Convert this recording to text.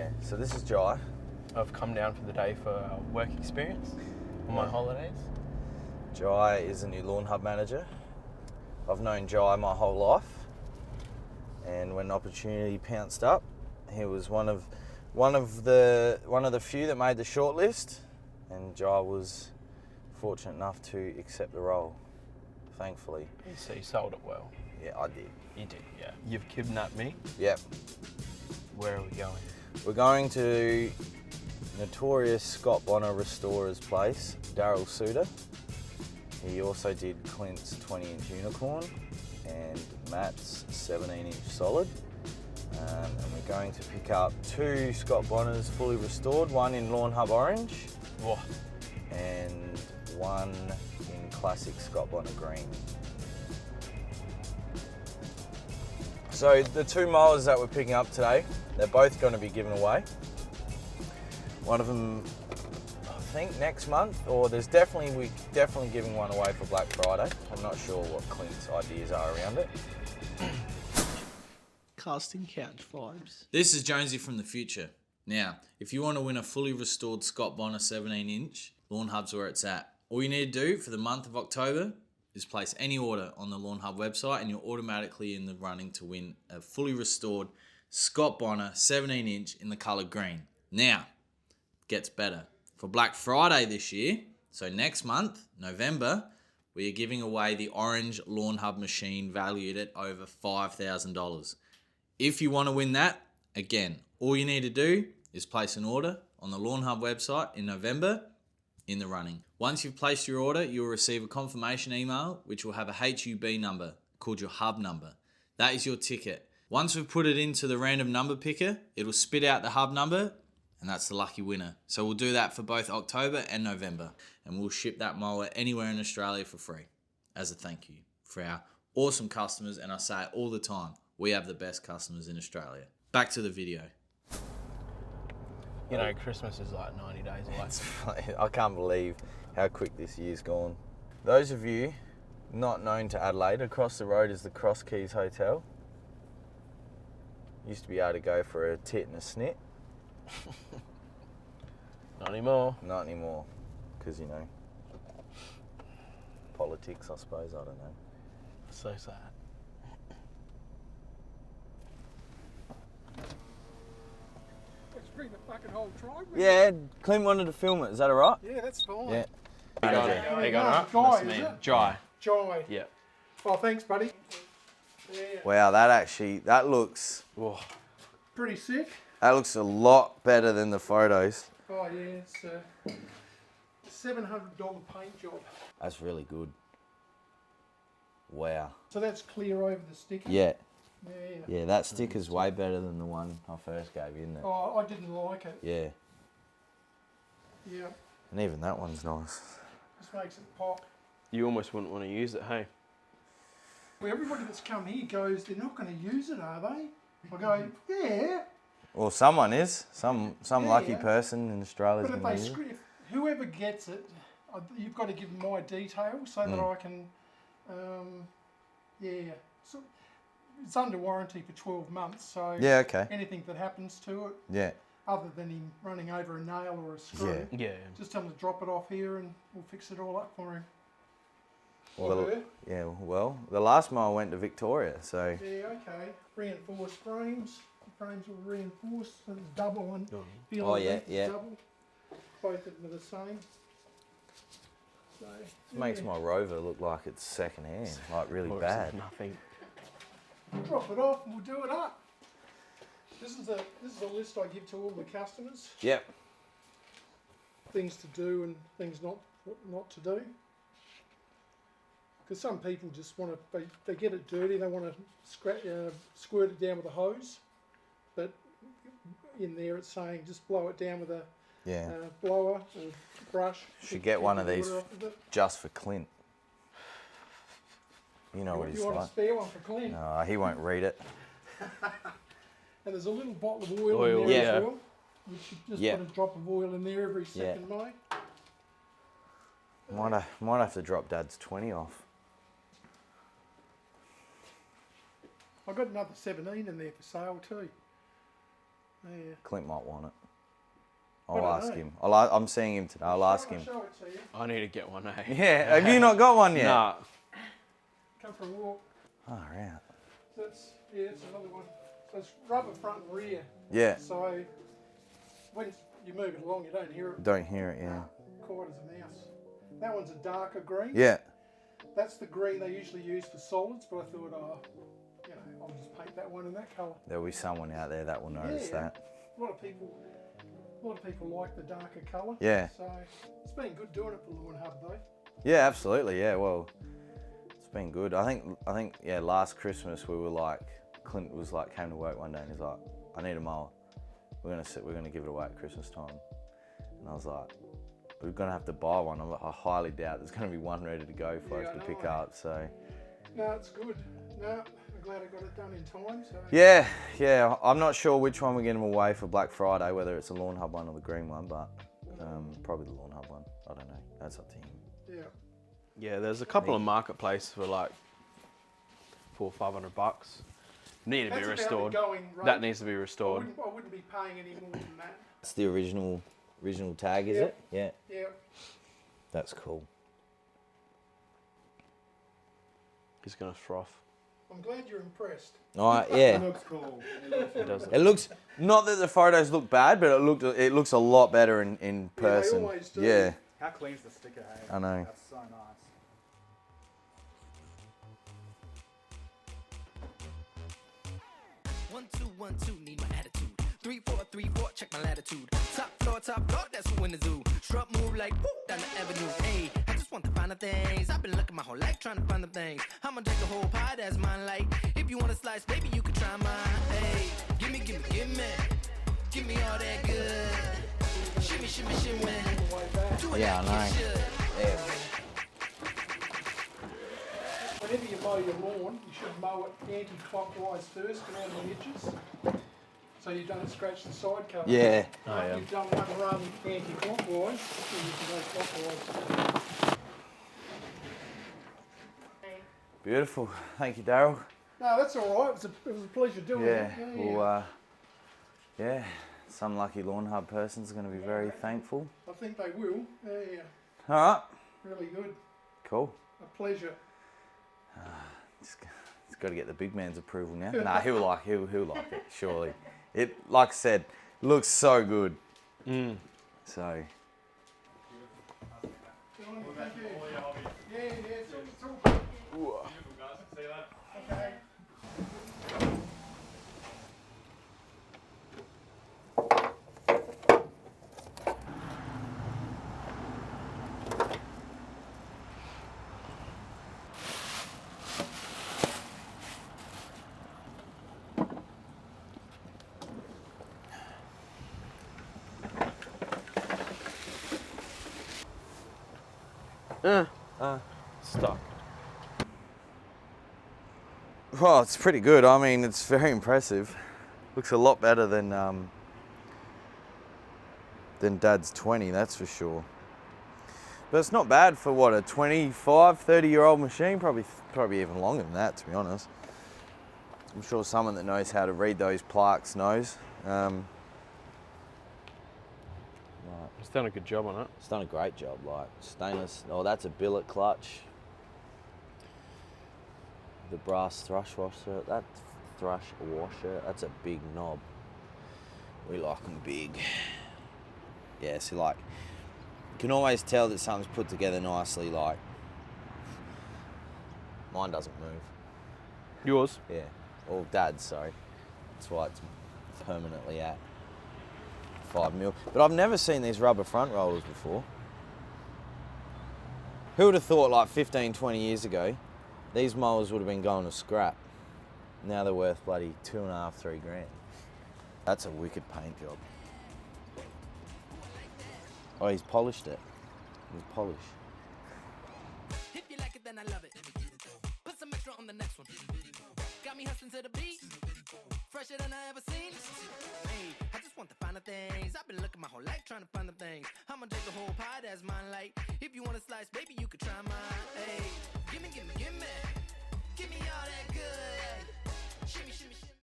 Yeah, so this is Jai. I've come down for the day for work experience on my holidays. Jai is a new Lawnhub manager. I've known Jai my whole life, and when opportunity pounced up, he was one of the few that made the shortlist, and Jai was fortunate enough to accept the role, thankfully. So you sold it well. Yeah, I did. You did, yeah. You've kidnapped me. Yep. Where are we going? We're going to notorious Scott Bonnar Restorer's place, Daryl Suter. He also did Clint's 20-inch unicorn and Matt's 17-inch solid. And we're going to pick up 2 Scott Bonnars fully restored, one in Lawnhub orange. Whoa. And one in classic Scott Bonnar green. So the 2 mowers that we're picking up today, they're both going to be given away. One of them, I think next month, or we're definitely giving one away for Black Friday. I'm not sure what Clint's ideas are around it. Casting couch vibes. This is Jonesy from the future. Now, if you want to win a fully restored Scott Bonnar 17-inch, Lawnhub's where it's at. All you need to do for the month of October is place any order on the Lawnhub website and you're automatically in the running to win a fully restored Scott Bonnar 17-inch in the colour green. Now, it gets better. For Black Friday this year, so next month, November, we are giving away the orange Lawnhub machine valued at over $5,000. If you want to win that, again, all you need to do is place an order on the Lawnhub website in November, in the running. Once you've placed your order, you'll receive a confirmation email which will have a HUB number called your hub number. That is your ticket. Once we've put it into the random number picker, it'll spit out the hub number and that's the lucky winner. So we'll do that for both October and November, and we'll ship that mower anywhere in Australia for free as a thank you for our awesome customers. And I say it all the time, we have the best customers in Australia. Back to the video. You know, Christmas is like 90 days away. I can't believe how quick this year's gone. Those of you not known to Adelaide, across the road is the Cross Keys Hotel. Used to be able to go for a tit and a snit. Not anymore. Not anymore, because, you know, politics, I suppose, I don't know. So sad. Let's bring the fucking whole tribe with Yeah, Clint wanted to film it, is that alright? you. Yeah, that's fine. Yeah. How you going? How you going, alright? Jai, Nice to is meet you. it? Jai. Jai. Yeah. Oh, thanks, buddy. Yeah, Wow, that looks pretty sick. a lot better than the photos. Oh, yeah, it's a $700 paint job. That's really good. Wow. So that's clear over the sticker. Yeah. Yeah. Yeah, that sticker's way better than the one I first gave you, isn't it? Oh, I didn't like it. Yeah. Yeah. And even that one's nice. Just makes it pop. You almost wouldn't want to use it, hey? Well, everybody that's come here goes, they're not going to use it, are they? I go, yeah. Well, someone is. Some Yeah. lucky person in Australia's But if going they to use it. if whoever gets it, you've got to give them my details so that I can, yeah. So it's under warranty for 12 months, so Yeah, okay. anything that happens to it, Yeah. other than him running over a nail or a screw, Yeah. Yeah. just tell him to drop it off here and we'll fix it all up for him. Well, her. yeah, well, the last mile went to Victoria, so Yeah, okay. Reinforced frames. The frames were reinforced, so it's double and feel Oh, like yeah, it's yeah. double. Both of them are the same. So it makes my Rover look like it's second hand, like really bad. Nothing. drop it off and we'll do it up. This is a list I give to all the customers. Yep. Things to do and things not to do. Because some people just want to, they get it dirty, they want to squirt it down with a hose, but in there it's saying just blow it down with a Yeah. blower or brush. Should get one of the these water off of it. just for Clint. You know what he's You want a like. spare one for Clint? No, he won't read it. And there's a little bottle of oil, Oil, in there yeah. as well. You should just Yeah. put a drop of oil in there every second, mate. Might have to drop Dad's 20 off. I've got another 17 in there for sale too. Yeah. Clint might want it. I I'll don't ask know. him. I'm seeing him today. I'll ask him. Show it to you. I need to get one, eh? Yeah, have you not got one yet? Nah. Come for a walk. Oh, right. So it's another one. So it's rubber front and rear. Yeah. So when you move it along, you don't hear it Don't hear it, yeah. quite as a mouse. That one's a darker green. Yeah. That's the green they usually use for solids, but I thought, I'll just paint that one in that colour. There'll be someone out there that will notice Yeah. that. A lot of people like the darker colour. Yeah. So it's been good doing it for Lawnhub though. Yeah, absolutely. Yeah, well, it's been good. I think, yeah, last Christmas we were like, Clint was like, came to work one day and he's like, I need a mower. We're gonna give it away at Christmas time. And I was like, we're gonna have to buy one. I highly doubt there's gonna be one ready to go for us to pick up. So. No, it's good. No, I'm glad I got it done in time. So. Yeah. I'm not sure which one we're getting away for Black Friday, whether it's the Lawnhub one or the green one, but probably the Lawnhub one. I don't know. That's up to him. Yeah. Yeah, there's a couple of marketplaces for like $400 or $500. Need to That's be about the restored. going rate. That needs to be I restored. wouldn't be paying any more than that. It's the original tag, is Yeah. it? Yeah. Yeah. That's cool. He's gonna froth. I'm glad you're impressed. All right, yeah. Looks cool. It doesn't. It looks, not that the photos look bad, but it looks a lot better in person. always do. Yeah, How clean's the sticker, hey? I know. That's so nice. 1 2 1 2, need my attitude. 3 4 3 4, check my latitude. Top floor, that's who in the zoo. Strut move like whoop down the avenue. Hey, I just want the finer things. I've been looking my whole life trying to find them things. I'ma take the whole pie, that's mine. Like if you want a slice, baby, you can try mine. Hey, give me, give me all that good. Shimmy, shimmy, shimmy. Do it Yeah, like I know. you should. Yeah. Whenever you mow your lawn, you should mow it anti-clockwise first around the edges, so you don't scratch the side cover. Yeah. After you've done one run anti-clockwise, then you can go clockwise. Beautiful. Thank you, Daryl. No, that's all right. It was a pleasure doing Yeah. it. Well, yeah. Some lucky Lawnhub person's going to be very thankful. I think they will. Yeah, All right. really good. Cool. A pleasure. It's got to get the big man's approval now. Nah, he'll like it, surely. It, like I said, looks so good. So. Thank you. Yeah, it's all good. Okay. Stuck. Well, it's pretty good. I mean, it's very impressive. Looks a lot better than Dad's 20, that's for sure. But it's not bad for what, a 25, 30-year-old machine? Probably even longer than that, to be honest. I'm sure someone that knows how to read those plaques knows. He's done a good job on it. It's done a great job, like stainless. Oh, that's a billet clutch. The brass thrush washer, that's a big knob. We like them big. Yeah, so like, you can always tell that something's put together nicely, like, mine doesn't move. Yours? Yeah, or Dad's, sorry. That's why it's permanently at 5 mil. But I've never seen these rubber front rollers before. Who would have thought like 15, 20 years ago, these mowers would have been going to scrap. Now they're worth bloody 2.5, 3 grand. That's a wicked paint job. Oh, he's polished it. With polish. If you like it, then I love it. Put some extra on the next one. Got me hustling to the beat. Fresher than I ever seen. Hey, I just want the finer things. I've been looking my whole life trying to find the things. I'ma take the whole pie, that's mine. Like, if you want a slice, baby, you could try mine. Hey, give me. Give me all that good. Shimmy, shimmy, shimmy.